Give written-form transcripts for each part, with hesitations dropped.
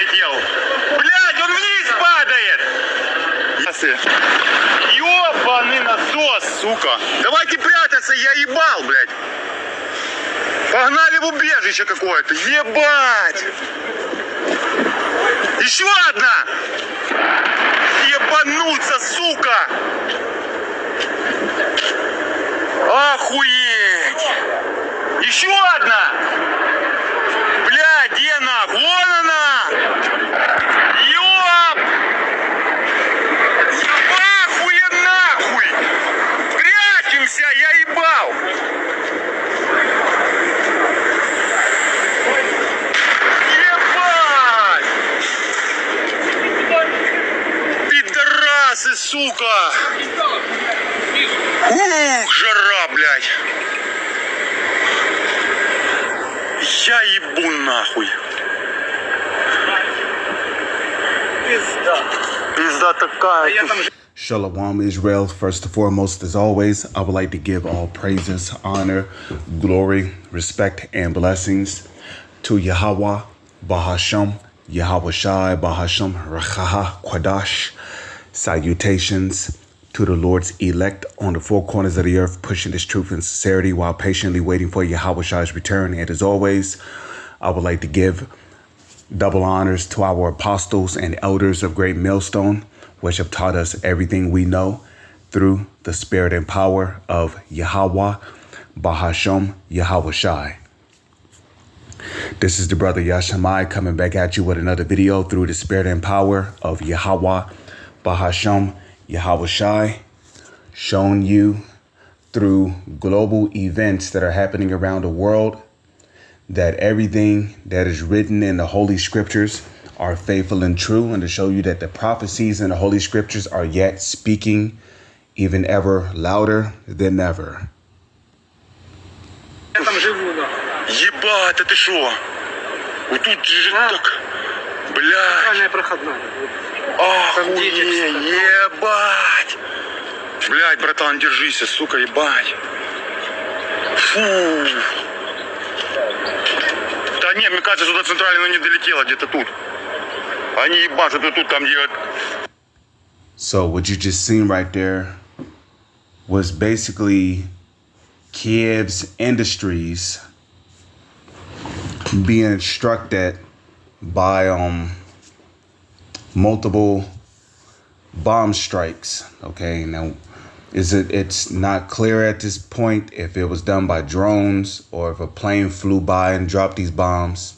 полетел. Блядь, он вниз падает. Ёбаный насос, сука. Давайте прятаться, я ебал, блядь. Погнали в убежище какое-то. Ебать. Еще одна. Ебануться, сука. Охуеть. Еще одна. Бля, где она? Вон она. Ёб. Ебахуя нахуй. Прячемся, я ебал. Ебать. Пидорасы, сука. Ух, жара, блядь. Я ебу нахуй. Пизда такая. Shalom Israel. First and foremost, as always, I would like to give all praises, honor, glory, respect, and blessings to Yahweh, Bahasham, Yahweh Shai, Bahasham, Rachaha, Quadash. Salutations to the Lord's elect on the four corners of the earth, pushing this truth and sincerity while patiently waiting for Yahweh Shai's return. And as always, I would like to give double honors to our apostles and elders of Great Millstone, which have taught us everything we know through the spirit and power of Yahweh, Bahasham, Yahweh Shai. This is the brother Yashamai coming back at you with another video through the spirit and power of Yahweh, Bahasham, Yahweh Shai, showing you through global events that are happening around the world that everything that is written in the Holy Scriptures are faithful and true, and to show you that the prophecies in the Holy Scriptures are yet speaking even ever louder than ever. Ебать, это шо? Вот тут же так, блядь. Охуеть, ебать. Блядь, братан, держись, сука, ебать. Фу. Да нет, мне кажется, сюда центрально не долетело, где-то тут. Они ебашут вот тут, там где... So what you just seen right there was basically Kiev's industries being struck at by multiple bomb strikes. Okay, now it's not clear at this point if it was done by drones or if a plane flew by and dropped these bombs,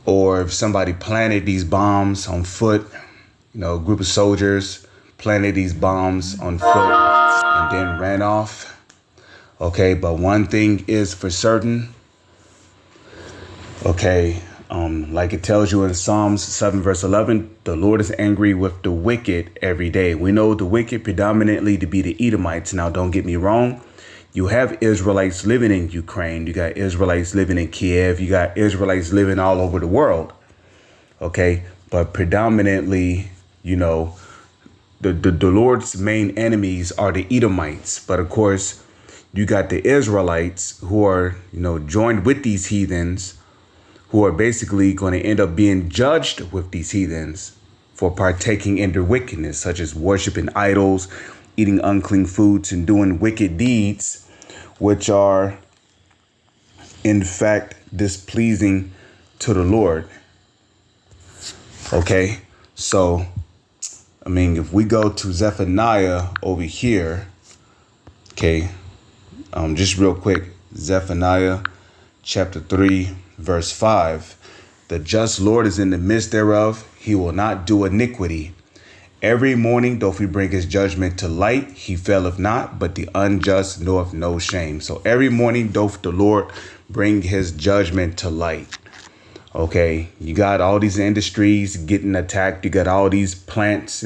or if somebody planted these bombs on foot. You know, a group of soldiers planted these bombs on foot and then ran off. Okay, but one thing is for certain. Okay, like it tells you in Psalms 7 verse 11, the Lord is angry with the wicked every day. We know the wicked predominantly to be the Edomites. Now, don't get me wrong. You have Israelites living in Ukraine. You got Israelites living in Kiev. You got Israelites living all over the world. Okay, but predominantly, you know, the Lord's main enemies are the Edomites. But of course, you got the Israelites who are, you know, joined with these heathens, who are basically going to end up being judged with these heathens for partaking in their wickedness, such as worshiping idols, eating unclean foods, and doing wicked deeds, which are, in fact, displeasing to the Lord. Okay, so, I mean, if we go to Zephaniah over here, okay, just real quick, Zephaniah chapter 3, verse 5, the just Lord is in the midst thereof. He will not do iniquity. Every morning doth he bring his judgment to light. He faileth not, but the unjust knoweth no shame. So every morning doth the Lord bring his judgment to light. Okay, you got all these industries getting attacked. You got all these plants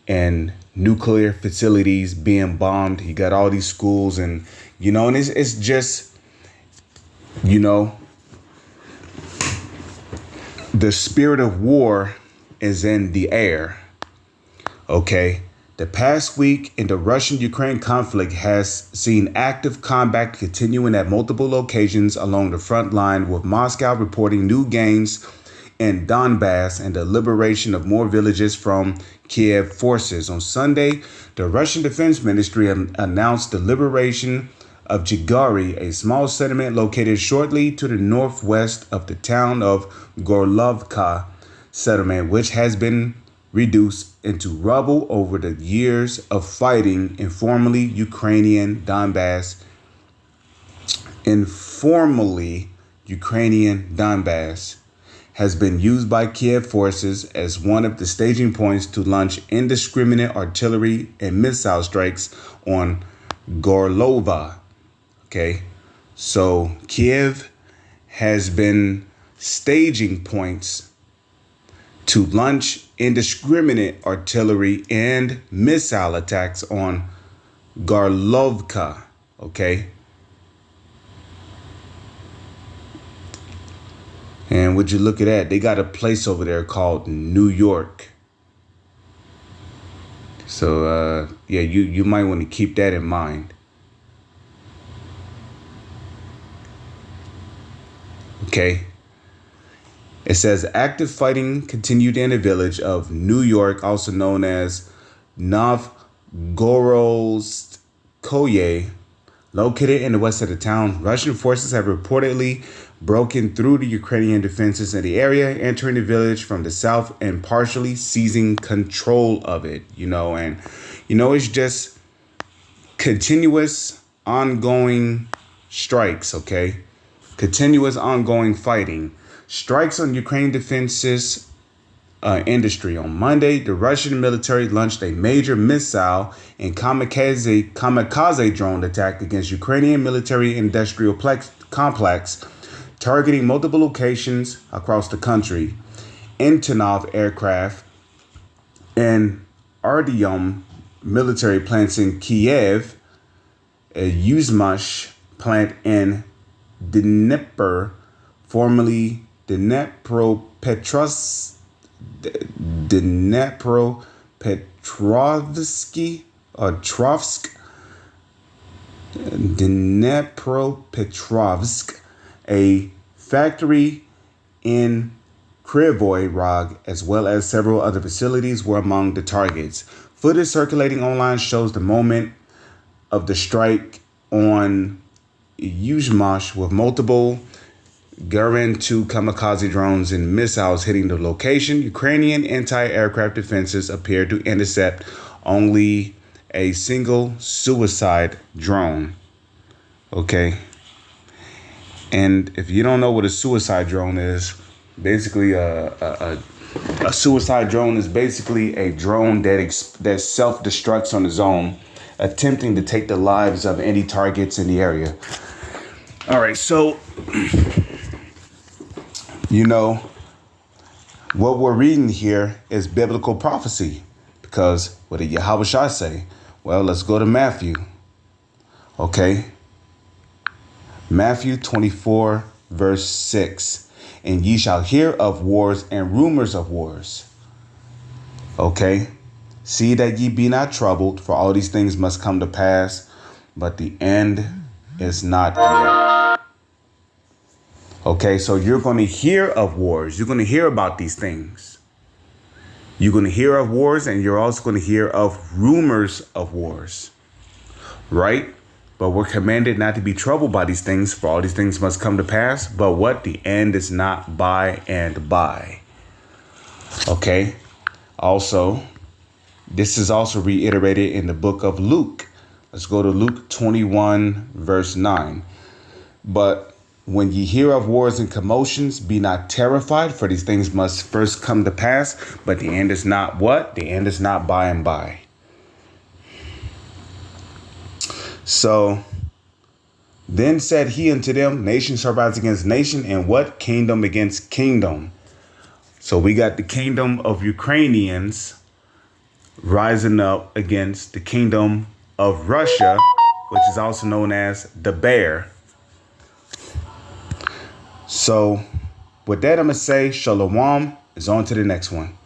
and nuclear facilities being bombed. You got all these schools, and, you know, and it's just, you know, the spirit of war is in the air. Okay, the past week in the Russian-Ukraine conflict has seen active combat continuing at multiple locations along the front line, with Moscow reporting new gains in Donbass and the liberation of more villages from Kiev forces. On Sunday, the Russian Defense Ministry announced the liberation of Jigari, a small settlement located shortly to the northwest of the town of Gorlovka settlement, which has been reduced into rubble over the years of fighting in formerly Ukrainian Donbass. Has been used by Kiev forces as one of the staging points to launch indiscriminate artillery and missile strikes on Gorlova. Okay, so Kiev has been staging points to launch indiscriminate artillery and missile attacks on Gorlovka. Okay. And would you look at that? They got a place over there called New York. So, yeah, you might want to keep that in mind. Okay. It says active fighting continued in the village of New York, also known as Novgorod-Koye, located in the west of the town. Russian forces have reportedly broken through the Ukrainian defenses in the area, entering the village from the south and partially seizing control of it. It's just continuous, ongoing strikes, okay? Continuous, ongoing fighting. Strikes on Ukraine defenses industry. On Monday, the Russian military launched a major missile and kamikaze drone attack against Ukrainian military industrial complex, targeting multiple locations across the country. Antonov aircraft and Artyom military plants in Kiev, a Yuzmash plant in Dnipro, formerly Dnipropetrovsk, a factory in Kryvyi Rog, as well as several other facilities, were among the targets. Footage circulating online shows the moment of the strike on Yuzmash with multiple Garin-2 kamikaze drones and missiles hitting the location. Ukrainian anti-aircraft defenses appear to intercept only a single suicide drone. Okay. And if you don't know what a suicide drone is, basically a suicide drone is basically a drone that self-destructs on its own, attempting to take the lives of any targets in the area. All right, so what we're reading here is biblical prophecy, because what did Yahweh Shai say? Well, let's go to Matthew. Okay. Matthew 24, verse 6. And ye shall hear of wars and rumors of wars. Okay. See that ye be not troubled, for all these things must come to pass, but the end is not yet. Okay, so you're going to hear of wars. You're going to hear about these things. You're going to hear of wars, and you're also going to hear of rumors of wars. Right? But we're commanded not to be troubled by these things, for all these things must come to pass. But what? The end is not by and by. Okay? Also, this is also reiterated in the book of Luke. Let's go to Luke 21, verse 9. But when ye hear of wars and commotions, be not terrified, for these things must first come to pass. But the end is not what? The end is not by and by. So then said he unto them, nation shall rise against nation, and what? Kingdom against kingdom. So we got the kingdom of Ukrainians rising up against the kingdom of Russia, which is also known as the bear. So with that, I'm going to say shalom is on to the next one.